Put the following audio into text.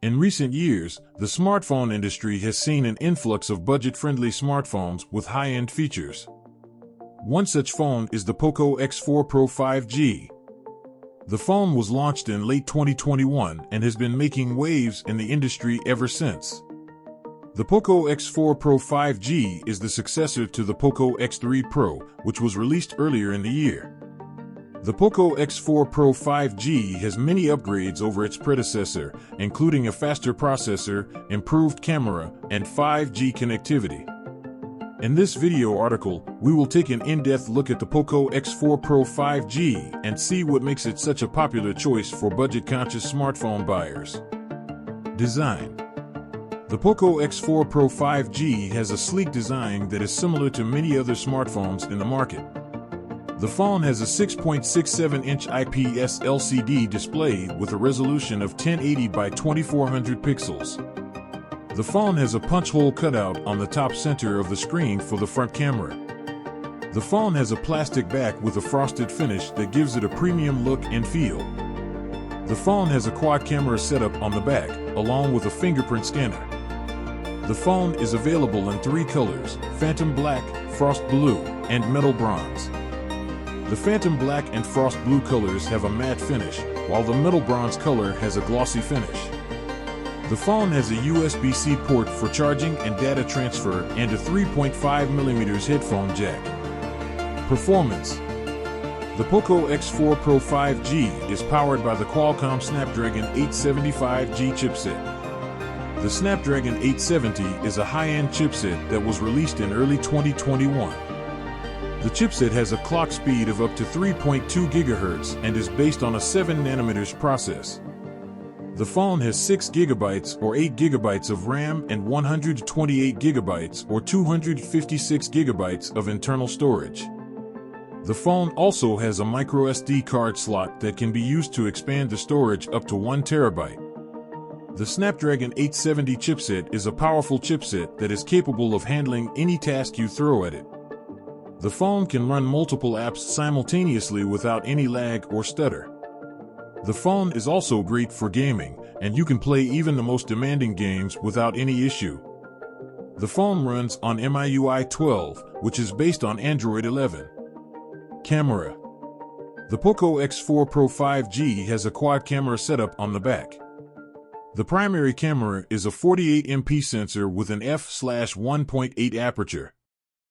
In recent years, the smartphone industry has seen an influx of budget-friendly smartphones with high-end features. One such phone is the POCO X4 Pro 5G. The phone was launched in late 2021 and has been making waves in the industry ever since. The POCO X4 Pro 5G is the successor to the POCO X3 Pro, which was released earlier in the year. The POCO X4 Pro 5G has many upgrades over its predecessor, including a faster processor, improved camera, and 5G connectivity. In this video article, we will take an in-depth look at the POCO X4 Pro 5G and see what makes it such a popular choice for budget-conscious smartphone buyers. Design. The POCO X4 Pro 5G has a sleek design that is similar to many other smartphones in the market. The phone has a 6.67-inch IPS LCD display with a resolution of 1080 by 2400 pixels. The phone has a punch hole cutout on the top center of the screen for the front camera. The phone has a plastic back with a frosted finish that gives it a premium look and feel. The phone has a quad camera setup on the back, along with a fingerprint scanner. The phone is available in 3 colors: Phantom Black, Frost Blue, and Metal Bronze. The Phantom Black and Frost Blue colors have a matte finish, while the Metal Bronze color has a glossy finish. The phone has a USB-C port for charging and data transfer and a 3.5mm headphone jack. Performance. The POCO X4 Pro 5G is powered by the Qualcomm Snapdragon 875G chipset. The Snapdragon 870 is a high-end chipset that was released in early 2021. The chipset has a clock speed of up to 3.2 GHz and is based on a 7nm process. The phone has 6 GB or 8 GB of RAM and 128 GB or 256 GB of internal storage. The phone also has a microSD card slot that can be used to expand the storage up to 1 TB. The Snapdragon 870 chipset is a powerful chipset that is capable of handling any task you throw at it. The phone can run multiple apps simultaneously without any lag or stutter. The phone is also great for gaming, and you can play even the most demanding games without any issue. The phone runs on MIUI 12, which is based on Android 11. Camera. The POCO X4 Pro 5G has a quad camera setup on the back. The primary camera is a 48MP sensor with an f/1.8 aperture.